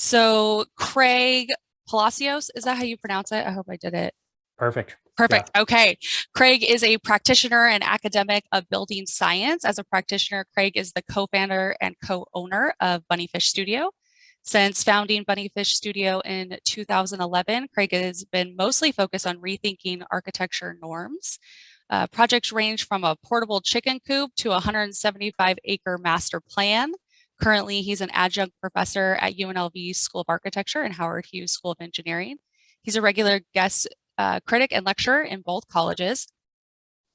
So Craig Palacios, is that how you pronounce it? I hope I did it. Perfect. Yeah. Perfect. Okay. Craig is a practitioner and academic of building science. As a practitioner, Craig is the co-founder and co-owner of Bunnyfish Studio. Since founding Bunnyfish Studio in 2011, Craig has been mostly focused on rethinking architecture norms. Projects range from a portable chicken coop to a 175-acre master plan. Currently, he's an adjunct professor at UNLV School of Architecture and Howard Hughes School of Engineering. He's a regular guest critic and lecturer in both colleges.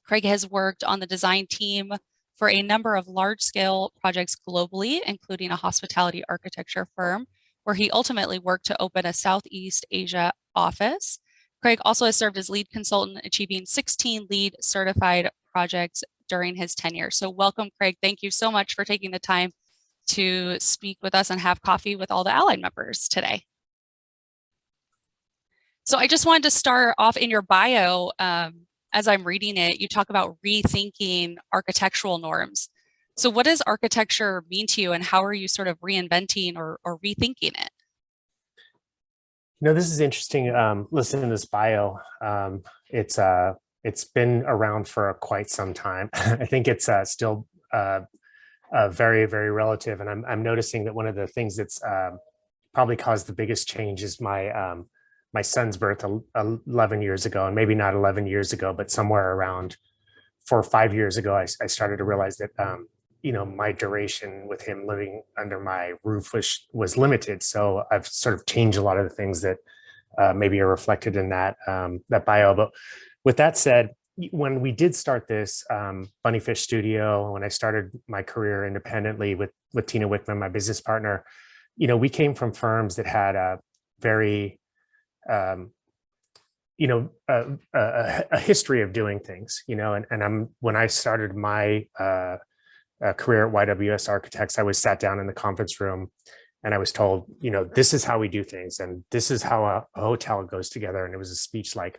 Craig has worked on the design team for a number of large-scale projects globally, including a hospitality architecture firm, where he ultimately worked to open a Southeast Asia office. Craig also has served as lead consultant, achieving 16 lead certified projects during his tenure. So welcome, Craig. Thank you so much for taking the time to speak with us and have coffee with all the Allied members today. So I just wanted to start off in your bio. As I'm reading it, you talk about rethinking architectural norms. So what does architecture mean to you, and how are you sort of reinventing or rethinking it? This is interesting. Listening to this bio, it's been around for quite some time. I think it's still very, very relative. And I'm noticing that one of the things that's probably caused the biggest change is my son's birth 11 years ago, and maybe not 11 years ago, but somewhere around 4 or 5 years ago, I started to realize that, my duration with him living under my roof was limited. So I've sort of changed a lot of the things that maybe are reflected in that bio. But with that said, when we did start this Bunnyfish Studio, when I started my career independently with Tina Wickman, my business partner, we came from firms that had a very a history of doing things, and when I started my career at YWS Architects, I was sat down in the conference room and I was told, this is how we do things. And this is how a hotel goes together. And it was a speech like,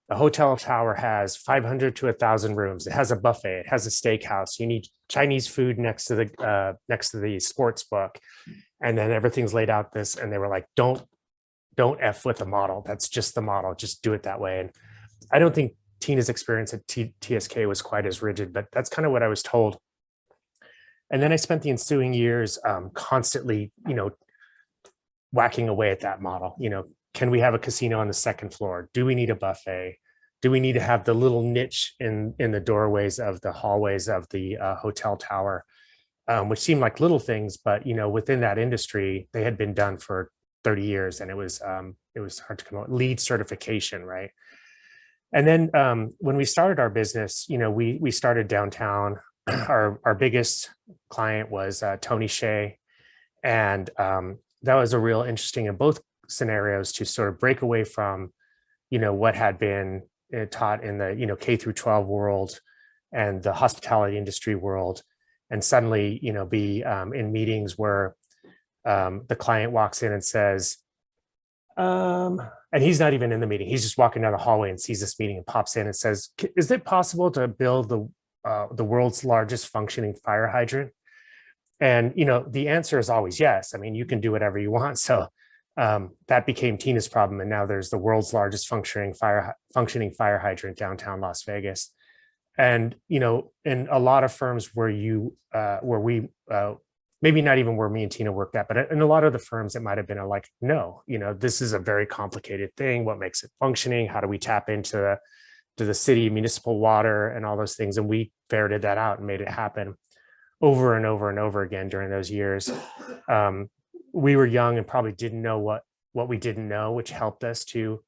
a hotel tower has 500 to 1,000 rooms. It has a buffet. It has a steakhouse. You need Chinese food next to the sports book. And then everything's laid out this. And they were like, don't F with the model. That's just the model. Just do it that way. And I don't think Tina's experience at TSK was quite as rigid, but that's kind of what I was told. And then I spent the ensuing years constantly, whacking away at that model. Can we have a casino on the second floor? Do we need a buffet? Do we need to have the little niche in the doorways of the hallways of the hotel tower, which seemed like little things, but within that industry, they had been done for 30 years, and it was hard to come out. LEED certification, right? And then when we started our business, we started downtown. Our biggest client was Tony Hsieh, and that was a real interesting in both scenarios to sort of break away from what had been taught in the K through 12 world and the hospitality industry world, and suddenly be in meetings where the client walks in and says, and he's not even in the meeting, he's just walking down the hallway and sees this meeting and pops in and says, is it possible to build the world's largest functioning fire hydrant? And the answer is always yes. I mean, you can do whatever you want. So that became Tina's problem, and now there's the world's largest functioning fire hydrant downtown Las Vegas. And in a lot of firms where we maybe not even where me and Tina worked at, but in a lot of the firms, it might have been like, no, this is a very complicated thing. What makes it functioning? How do we tap into the city municipal water and all those things? And we ferreted that out and made it happen over and over and over again during those years. We were young and probably didn't know what we didn't know, which helped us to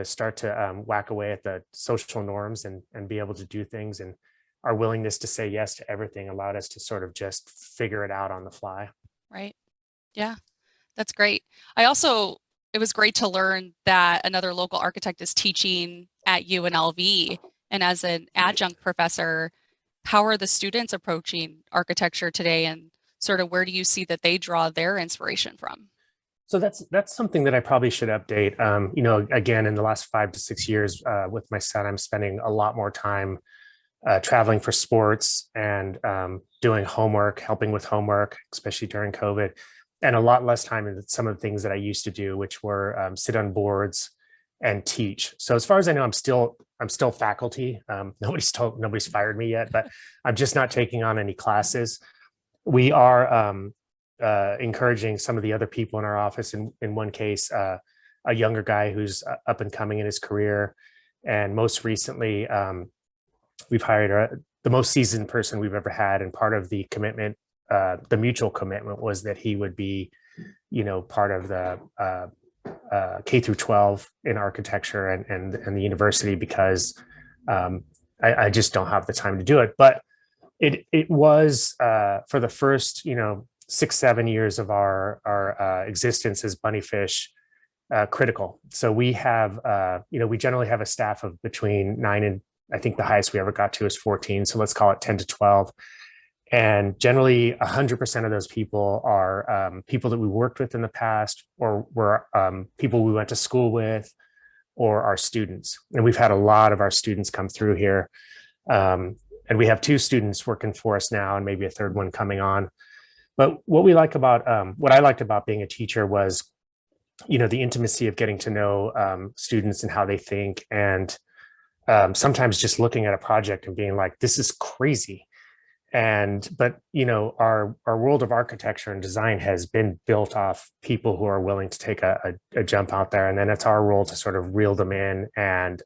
start to whack away at the social norms and be able to do things. And our willingness to say yes to everything allowed us to sort of just figure it out on the fly. Right. Yeah, that's great. It was great to learn that another local architect is teaching at UNLV. And as an adjunct professor, how are the students approaching architecture today, and sort of where do you see that they draw their inspiration from? So that's something that I probably should update. Again, in the last 5 to 6 years with my son, I'm spending a lot more time traveling for sports and doing homework, helping with homework, especially during COVID. and a lot less time in some of the things that I used to do, which were sit on boards and teach. So as far as I know, I'm still faculty. Nobody's fired me yet, but I'm just not taking on any classes. We are encouraging some of the other people in our office. In one case, a younger guy who's up and coming in his career, and most recently, we've hired the most seasoned person we've ever had. And part of the commitment, the mutual commitment, was that he would be, part of the K through 12 in architecture and the university, because I just don't have the time to do it. But it was for the first 6-7 years of our existence as Bunnyfish, critical. So we have we generally have a staff of between 9 and, I think the highest we ever got to is 14. So let's call it 10 to 12. And generally 100% of those people are people that we worked with in the past, or were people we went to school with, or our students. And we've had a lot of our students come through here. And we have 2 students working for us now, and maybe a third one coming on. But what I liked about being a teacher was, the intimacy of getting to know students and how they think. And sometimes just looking at a project and being like, this is crazy. But our world of architecture and design has been built off people who are willing to take a jump out there. And then it's our role to sort of reel them in and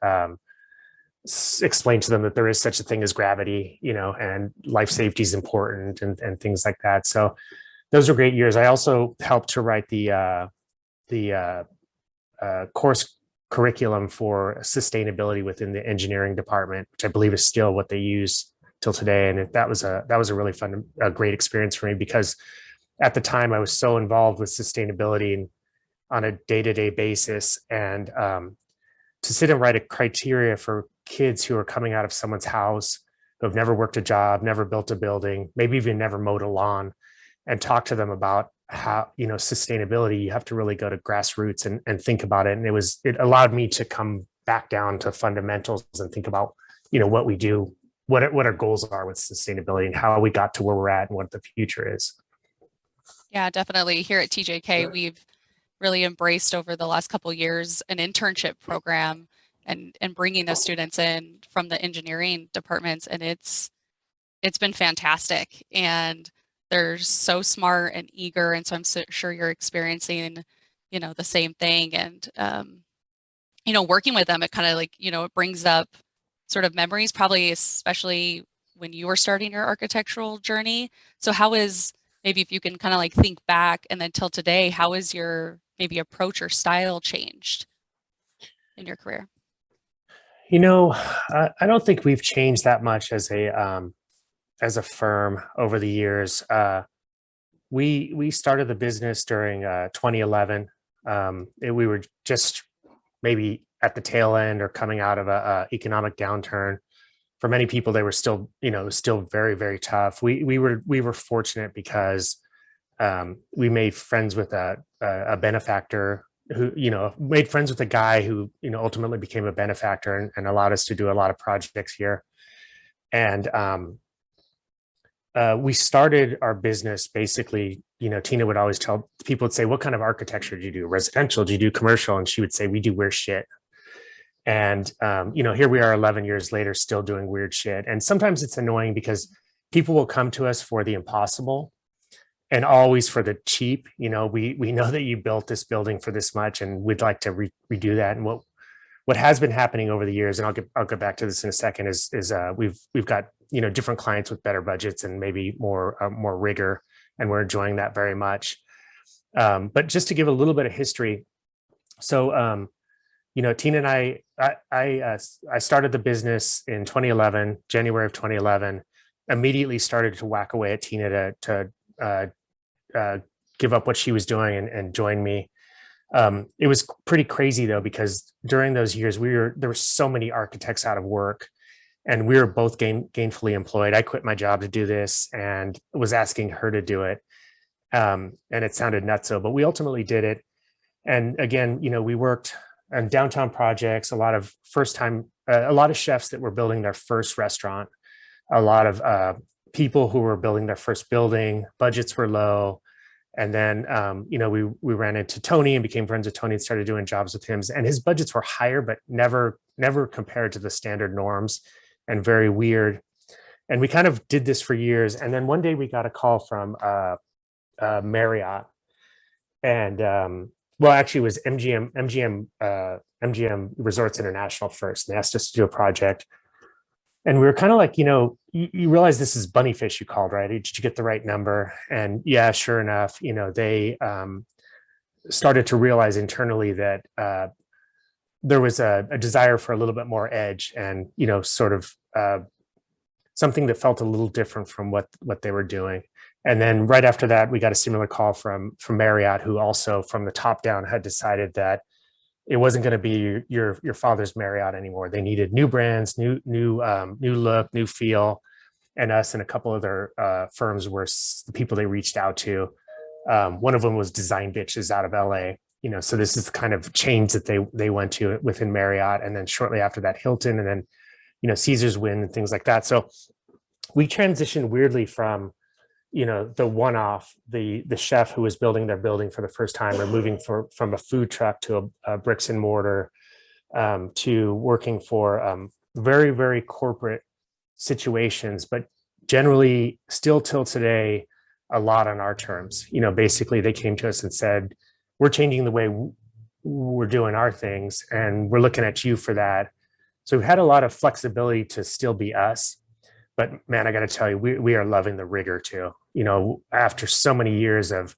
explain to them that there is such a thing as gravity, and life safety is important, and things like that. So those are great years. I also helped to write the course curriculum for sustainability within the engineering department, which I believe is still what they use till today. And that was a really fun, great experience for me, because at the time I was so involved with sustainability on a day-to-day basis. And to sit and write a criteria for kids who are coming out of someone's house, who have never worked a job, never built a building, maybe even never mowed a lawn, and talk to them about how, sustainability, you have to really go to grassroots and think about it. And it allowed me to come back down to fundamentals and think about, what we do, what our goals are with sustainability, and how we got to where we're at and what the future is. Yeah, definitely. Here at TJK, we've really embraced over the last couple of years an internship program, and bringing those students in from the engineering departments. And it's been fantastic. And they're so smart and eager. And so I'm sure you're experiencing, the same thing. And, working with them, it kind of it brings up sort of memories, probably especially when you were starting your architectural journey. So maybe if you can kind of think back and then till today, how is your maybe approach or style changed in your career? I don't think we've changed that much as a firm over the years. We started the business during 2011. We were just maybe at the tail end or coming out of a economic downturn. For many people, they were still very, very tough. We were fortunate because we made friends with a benefactor who made friends with a guy who ultimately became a benefactor and allowed us to do a lot of projects here. And we started our business basically, Tina would always tell people, would say, what kind of architecture do you do? Residential? Do you do commercial? And she would say, we do weird shit. And, here we are 11 years later, still doing weird shit. And sometimes it's annoying because people will come to us for the impossible and always for the cheap. We know that you built this building for this much and we'd like to redo that. And what has been happening over the years, and I'll get back to this in a second, is we've got different clients with better budgets and maybe more rigor, and we're enjoying that very much. But just to give a little bit of history, so Tina and I started the business in 2011, January of 2011. Immediately started to whack away at Tina to give up what she was doing and join me. It was pretty crazy though, because during those years there were so many architects out of work, and we were both gainfully employed. I quit my job to do this and was asking her to do it. And it sounded nutso, but we ultimately did it. And again, we worked on downtown projects, a lot of chefs that were building their first restaurant, a lot of people who were building their first building, budgets were low. And then, we ran into Tony and became friends with Tony and started doing jobs with him. And his budgets were higher, but never compared to the standard norms, and very weird. And we kind of did this for years. And then one day we got a call from Marriott, and well, actually, it was MGM Resorts International first. And they asked us to do a project, and we were kind of like, you realize this is Bunnyfish you called, right? Did you get the right number? And yeah, sure enough, they started to realize internally that there was a desire for a little bit more edge, and sort of something that felt a little different from what they were doing. And then right after that, we got a similar call from Marriott, who also from the top down had decided that it wasn't going to be your father's Marriott anymore. They needed new brands, new look, new feel. And us and a couple other firms were the people they reached out to. One of them was Design Bitches out of LA. So this is the kind of change that they went to within Marriott, and then shortly after that, Hilton, and then Caesar's Wynn and things like that. So we transitioned weirdly from the one-off, the chef who was building their building for the first time, or moving from a food truck to a bricks and mortar, to working for very, very corporate situations, but generally still till today, a lot on our terms. Basically they came to us and said, we're changing the way we're doing our things, and we're looking at you for that. So we've had a lot of flexibility to still be us. But man, I got to tell you, we are loving the rigor too. After so many years of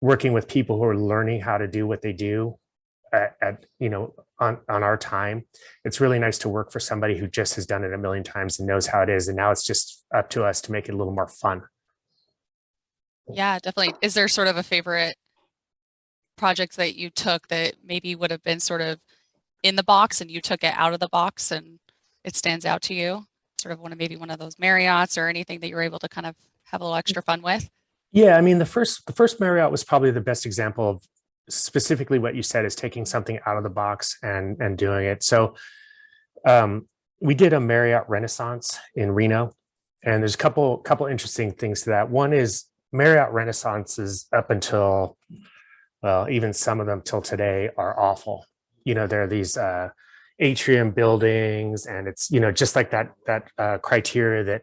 working with people who are learning how to do what they do on our time, it's really nice to work for somebody who just has done it a million times and knows how it is. And now it's just up to us to make it a little more fun. Yeah, definitely. Is there sort of a favorite project that you took that maybe would have been sort of in the box and you took it out of the box and it stands out to you? Sort of maybe one of those Marriotts or anything that you were able to kind of have a little extra fun with? Yeah, I mean, the first Marriott was probably the best example of specifically what you said, is taking something out of the box and doing it. So we did a Marriott Renaissance in Reno, and there's a couple interesting things to that. One is Marriott Renaissances up until, well, even some of them till today are awful. There are these atrium buildings, and it's just like that criteria that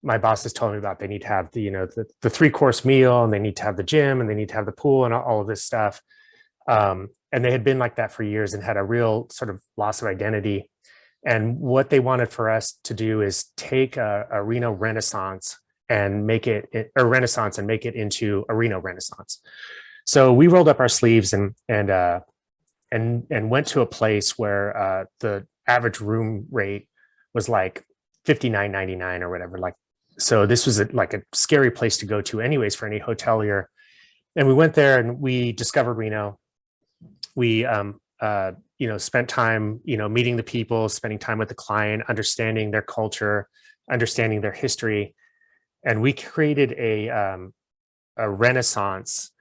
my boss has told me about. They need to have the 3-course meal, and they need to have the gym, and they need to have the pool, and all of this stuff. And they had been like that for years and had a real sort of loss of identity. And what they wanted for us to do is take a Reno Renaissance and make it a Renaissance and make it into a Reno Renaissance. So we rolled up our sleeves and went to a place where the average room rate was like $59.99 or whatever. Like, so this was like a scary place to go to anyways for any hotelier. And we went there and we discovered Reno. We spent time meeting the people, spending time with the client, understanding their culture, understanding their history, and we created a Renaissance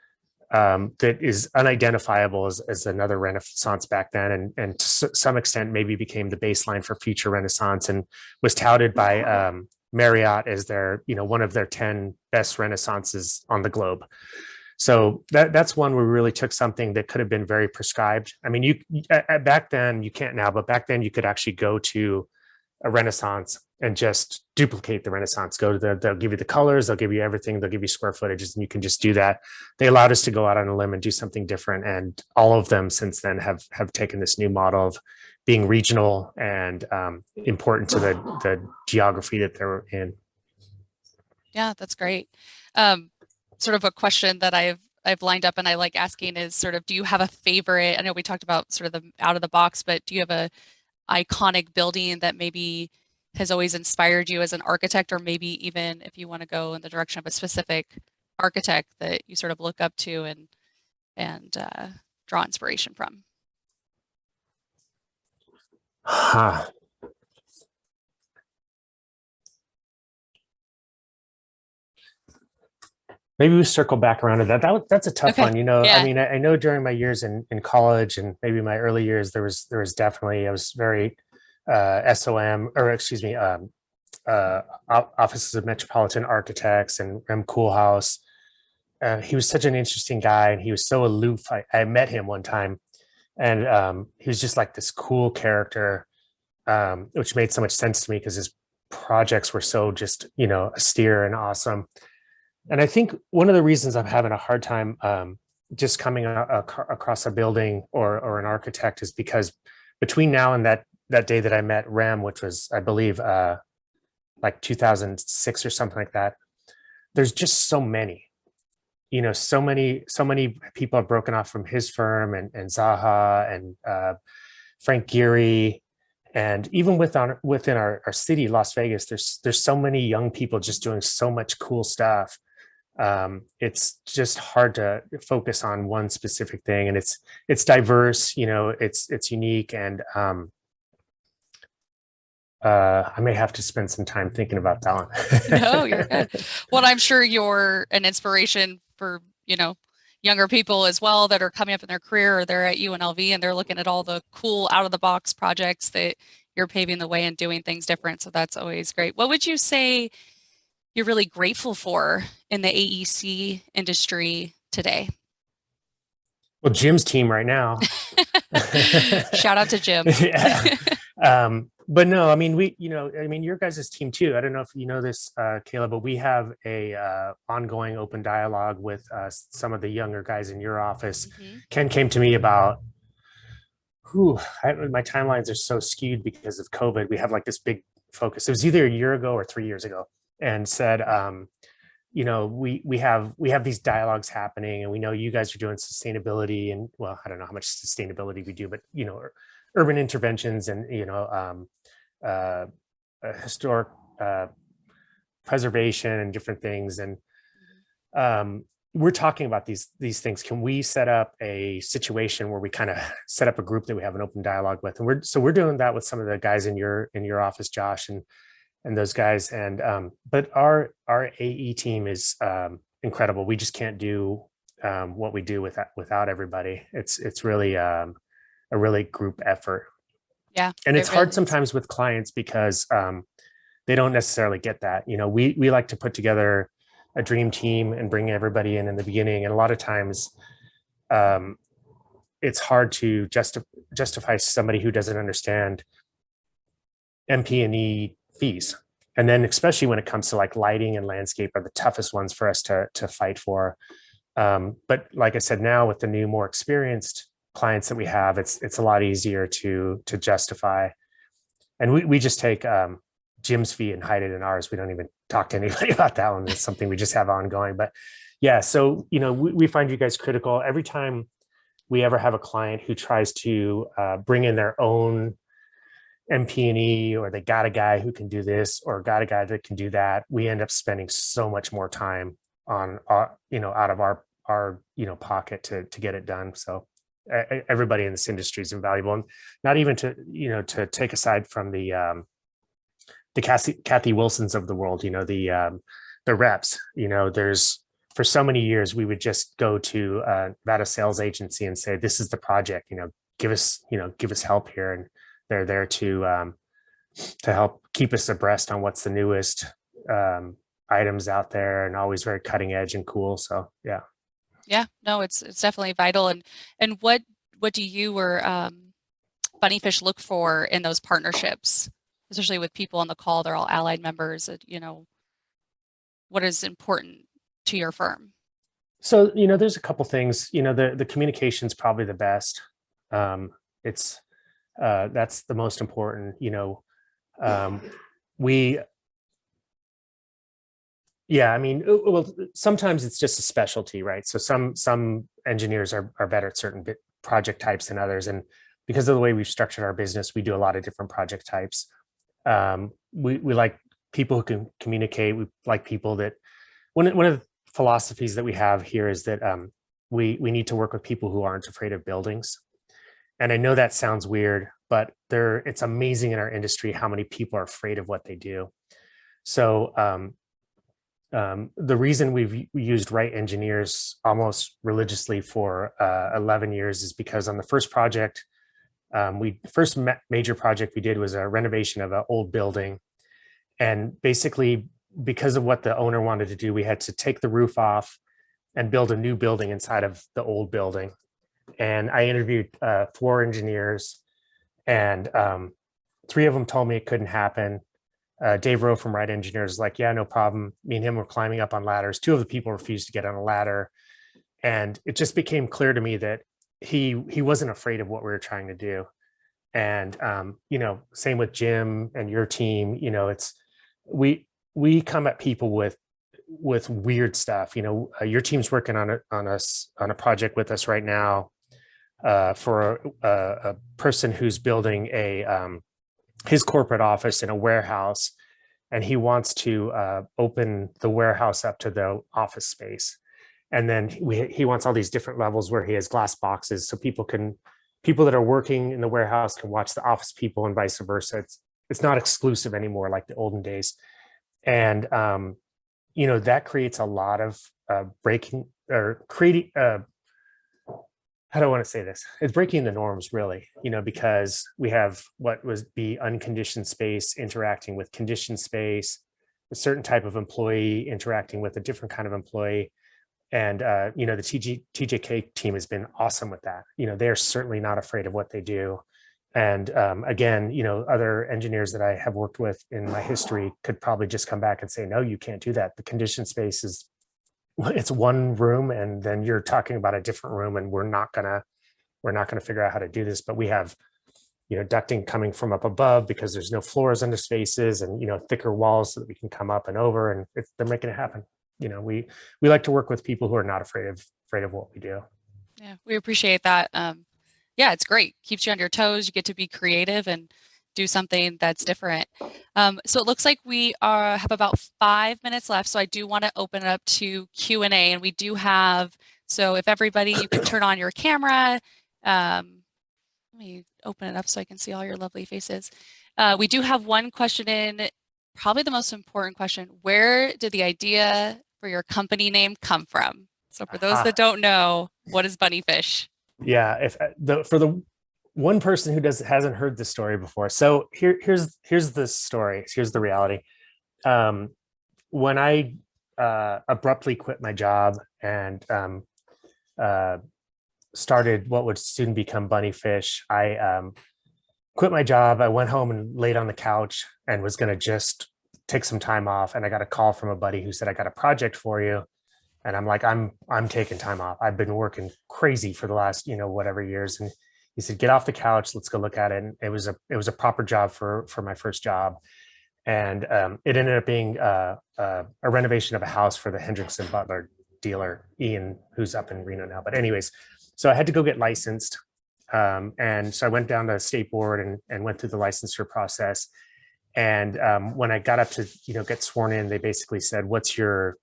that is unidentifiable as another Renaissance back then, and to some extent maybe became the baseline for future Renaissance, and was touted by Marriott as their one of their 10 best Renaissances on the globe. So that's one where we really took something that could have been very prescribed. I mean, back then, you can't now, but back then you could actually go to a Renaissance and just duplicate the Renaissance. They'll give you the colors, they'll give you everything, they'll give you square footages, and you can just do that. They allowed us to go out on a limb and do something different. And all of them since then have taken this new model of being regional and important to the geography that they're in. Yeah, that's great. Sort of a question that I've lined up and I like asking is sort of, do you have a favorite? I know we talked about sort of the out of the box, but do you have a iconic building that maybe has always inspired you as an architect, or maybe even if you want to go in the direction of a specific architect that you sort of look up to and draw inspiration from? Maybe we circle back around to that. That's a tough one. Yeah. I mean, I know during my years in college and maybe my early years, there was definitely, I was very SOM, or excuse me, Offices of Metropolitan Architects and Rem Koolhaas. he was such an interesting guy, and he was so aloof. I met him one time, and he was just like this cool character, which made so much sense to me because his projects were so just, austere and awesome. And I think one of the reasons I'm having a hard time just coming across a building or an architect is because between now and that day that I met Rem, which was, I believe, like 2006 or something like that, there's just so many, so many people have broken off from his firm, and Zaha and Frank Geary. And even within our city, Las Vegas, there's so many young people just doing so much cool stuff. It's just hard to focus on one specific thing, and it's diverse, it's unique. And I may have to spend some time thinking about that one. No, you're good. Well, I'm sure you're an inspiration for, younger people as well that are coming up in their career, or they're at UNLV and they're looking at all the cool out of the box projects that you're paving the way and doing things different. So that's always great. What would you say you're really grateful for in the AEC industry today? Well, Jim's team right now. Shout out to Jim. Yeah. But no, I mean, your guys' team too. I don't know if you know this, Kayla, but we have a ongoing open dialogue with some of the younger guys in your office. Mm-hmm. Ken came to me about, my timelines are so skewed because of COVID. We have like this big focus. It was either a year ago or 3 years ago, and said, we have these dialogues happening, and we know you guys are doing sustainability, and well, I don't know how much sustainability we do, but urban interventions and historic preservation and different things. And we're talking about these things. Can we set up a situation where we kind of set up a group that we have an open dialogue with? And we're doing that with some of the guys in your office, Josh, and those guys. And but our AE team is incredible. We just can't do what we do without everybody. It's really a really group effort. Yeah. And it's hard sometimes with clients because they don't necessarily get that. We like to put together a dream team and bring everybody in the beginning. And a lot of times it's hard to justify somebody who doesn't understand MP&E fees. And then especially when it comes to like lighting and landscape are the toughest ones for us to fight for. But like I said, now with the new, more experienced clients that we have, it's a lot easier to justify. And we just take Jim's fee and hide it in ours. We don't even talk to anybody about that one. It's something we just have ongoing. But yeah, so we find you guys critical. Every time we ever have a client who tries to bring in their own MP&E, or they got a guy who can do this or got a guy that can do that, we end up spending so much more time on out of our pocket to get it done. So everybody in this industry is invaluable, and not even to take aside from the Kathy Wilsons of the world, the reps. There's, for so many years we would just go to Nevada sales agency and say, this is the project, give us help here, and they're there to help keep us abreast on what's the newest items out there, and always very cutting edge and cool. So yeah. Yeah, no, it's definitely vital. And what do you or Bunnyfish look for in those partnerships, especially with people on the call? They're all allied members. What is important to your firm? So there's a couple things. The communication's probably the best. It's that's the most important. Well, sometimes it's just a specialty, right? So some engineers are better at certain project types than others. And because of the way we've structured our business, we do a lot of different project types. We like people who can communicate. We like people that, one of the philosophies that we have here is that we need to work with people who aren't afraid of buildings. And I know that sounds weird, but it's amazing in our industry how many people are afraid of what they do. So the reason we've used Wright engineers almost religiously for 11 years is because on the first project, first major project we did was a renovation of an old building. And basically, because of what the owner wanted to do, we had to take the roof off and build a new building inside of the old building. And I interviewed 4 engineers, and 3 of them told me it couldn't happen. Dave Rowe from Right Engineers is like, yeah, no problem. Me and him were climbing up on ladders. 2 of the people refused to get on a ladder. And it just became clear to me that he wasn't afraid of what we were trying to do. And same with Jim and your team. It's we come at people with weird stuff. Your team's working on a project with us right now for a person who's building his corporate office in a warehouse, and he wants to open the warehouse up to the office space. And then he wants all these different levels where he has glass boxes, so people that are working in the warehouse can watch the office people, and vice versa. It's not exclusive anymore like the olden days. And that creates a lot of breaking or creating how do I want to say this? It's breaking the norms, really, because we have what would be unconditioned space interacting with conditioned space, a certain type of employee interacting with a different kind of employee. And, the TJK team has been awesome with that. They're certainly not afraid of what they do. And again, other engineers that I have worked with in my history could probably just come back and say, no, you can't do that. The conditioned space it's one room, and then you're talking about a different room, and we're not gonna figure out how to do this. But we have ducting coming from up above because there's no floors under spaces, and thicker walls so that we can come up and over, and they're making it happen. We like to work with people who are not afraid of what we do. Yeah, we appreciate that. Yeah, it's great. Keeps you on your toes. You get to be creative and do something that's different. So it looks like we have about 5 minutes left. So I do want to open it up to Q&A, and we do have, so if everybody, you can turn on your camera. Let me open it up so I can see all your lovely faces. We do have one question in, probably the most important question. Where did the idea for your company name come from? So for those that don't know, what is Bunnyfish? Yeah, for the one person who hasn't heard the story before. So here's the story. Here's the reality. When I abruptly quit my job and started what would soon become Bunnyfish, I quit my job. I went home and laid on the couch and was going to just take some time off. And I got a call from a buddy who said, I got a project for you. And I'm like, I'm taking time off. I've been working crazy for the last, whatever years. And he said, get off the couch. Let's go look at it. And it was a proper job for my first job. And it ended up being a renovation of a house for the Hendrickson Butler dealer, Ian, who's up in Reno now. But anyways, so I had to go get licensed. And so I went down to state board and went through the licensure process. And when I got up to, get sworn in, they basically said, what's your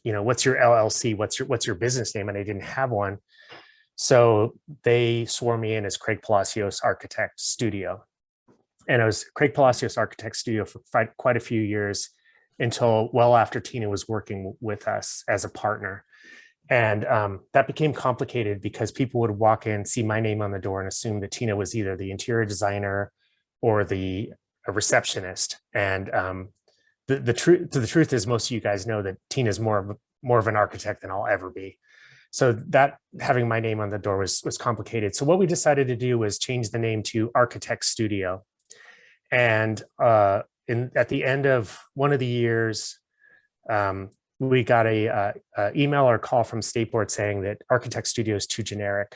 LLC? What's your business name? And I didn't have one. So they swore me in as Craig Palacios Architect Studio. And I was Craig Palacios Architect Studio for quite a few years, until well after Tina was working with us as a partner. And that became complicated because people would walk in, see my name on the door, and assume that Tina was either the interior designer or a receptionist. And the truth is, most of you guys know that Tina is more of an architect than I'll ever be. So that having my name on the door was complicated. So what we decided to do was change the name to Architect Studio. And at the end of one of the years, we got a email or call from State Board saying that Architect Studio is too generic,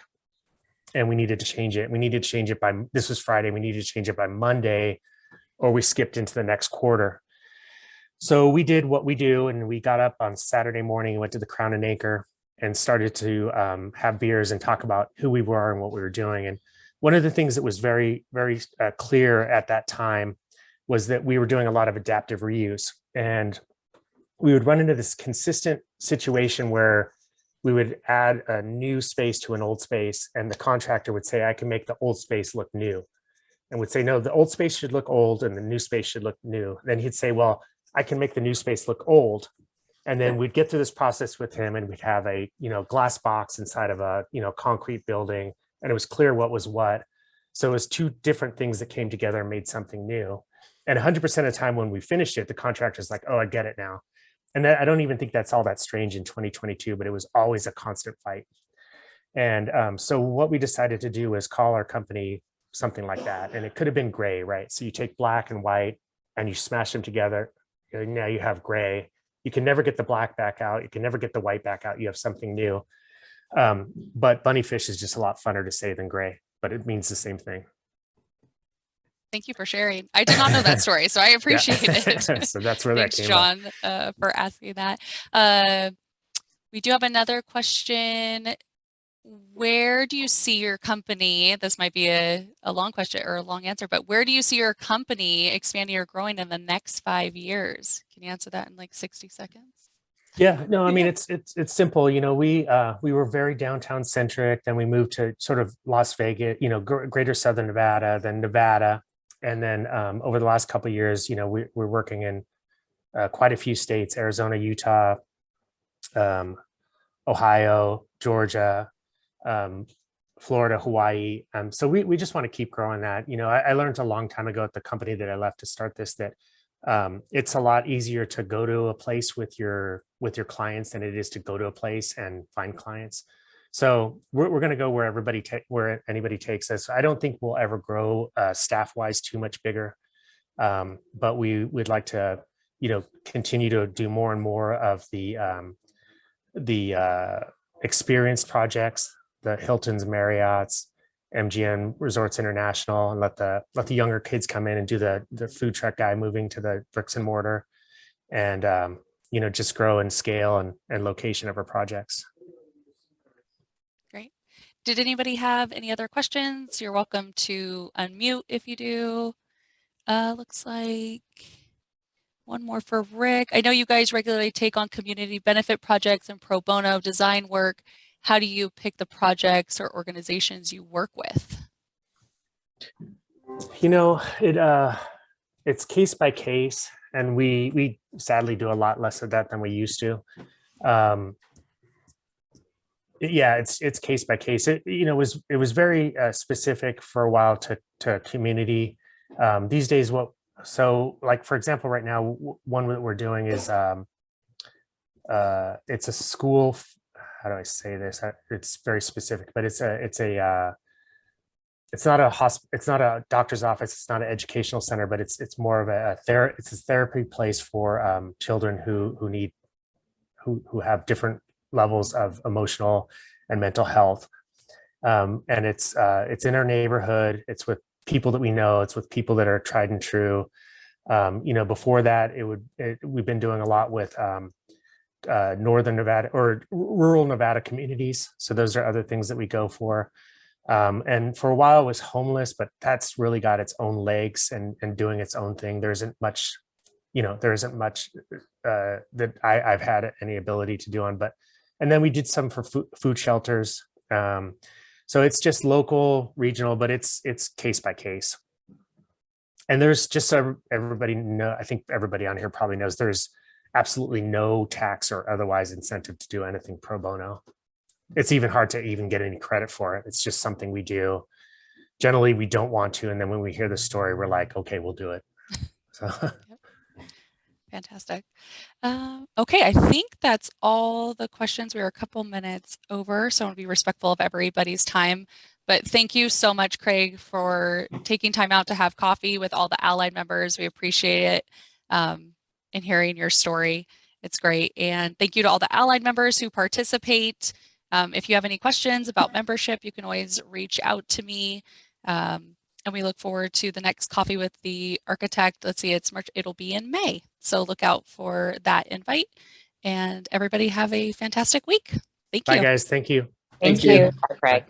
and we needed to change it. We needed to change it by, this was Friday, we needed to change it by Monday, or we skipped into the next quarter. So we did what we do, and we got up on Saturday morning and went to the Crown and Anchor and started to have beers and talk about who we were and what we were doing. And one of the things that was very, very clear at that time was that we were doing a lot of adaptive reuse. And we would run into this consistent situation where we would add a new space to an old space, and the contractor would say, I can make the old space look new. And would say, no, the old space should look old and the new space should look new. Then he'd say, well, I can make the new space look old. And then we'd get through this process with him, and we'd have a glass box inside of a concrete building, and it was clear what was what. So it was two different things that came together and made something new. And 100% of the time when we finished it, the contractor's like, oh, I get it now. and I don't even think that's all that strange in 2022, but it was always a constant fight. And so what we decided to do was call our company something like that. And it could have been gray, right? So you take black and white and you smash them together. And now you have gray. You can never get the black back out. You can never get the white back out. You have something new. But bunnyfish is just a lot funner to say than gray, but it means the same thing. Thank you for sharing. I did not know that story, so I appreciate it. So that's where Thanks, that came John, for asking that. We do have another question. Where do you see your company? This might be a long question or a long answer, but where do you see your company expanding or growing in the next 5 years? Can you answer that in like 60 seconds? Yeah, no, I mean, it's simple. You know, we were very downtown centric, then we moved to sort of Las Vegas, you know, greater Southern Nevada, then Nevada. And then over the last couple of years, you know, we're working in quite a few states: Arizona, Utah, Ohio, Georgia, Florida, Hawaii. So we just want to keep growing that. You know, I learned a long time ago at the company that I left to start this that it's a lot easier to go to a place with your clients than it is to go to a place and find clients. So we're going to go where where anybody takes us. I don't think we'll ever grow staff-wise too much bigger, but we'd like to, you know, continue to do more and more of the experience projects, the Hiltons, Marriotts, MGM Resorts International, and let the younger kids come in and do the food truck guy moving to the bricks and mortar, and you know, just grow and scale and location of our projects. Great. Did anybody have any other questions? You're welcome to unmute if you do. Looks like one more for Rick. I know you guys regularly take on community benefit projects and pro bono design work. How do you pick the projects or organizations you work with? You know, it's case by case, and we sadly do a lot less of that than we used to. Yeah, it's case by case. It, you know, it was very specific for a while to community. These days, so like, for example, right now, one that we're doing is it's a school. How do I say this? It's very specific, but it's not a doctor's office. It's not an educational center, but it's more of it's a therapy place for children who have different levels of emotional and mental health. And it's in our neighborhood. It's with people that we know. It's with people that are tried and true. You know, before that, we've been doing a lot with Northern Nevada or rural Nevada communities. So those are other things that we go for. And for a while it was homeless, but that's really got its own legs and doing its own thing. There isn't much that I've had any ability to do on, and then we did some for food shelters. So it's just local, regional, but it's case by case. And there's just so everybody know, I think everybody on here probably knows, there's absolutely no tax or otherwise incentive to do anything pro bono. It's even hard to even get any credit for it. It's just something we do. Generally, we don't want to. And then when we hear the story, we're like, okay, we'll do it. So. Fantastic. Okay, I think that's all the questions. We are a couple minutes over, so I want to be respectful of everybody's time. But thank you so much, Craig, for taking time out to have coffee with all the Allied members. We appreciate it, and hearing your story. It's great. And thank you to all the Allied members who participate. If you have any questions about membership, you can always reach out to me. And we look forward to the next coffee with the architect. Let's see, it's March. It'll be in May. So look out for that invite. And everybody have a fantastic week. Thank you. Bye, guys. Thank you. Thank you. Bye, Craig.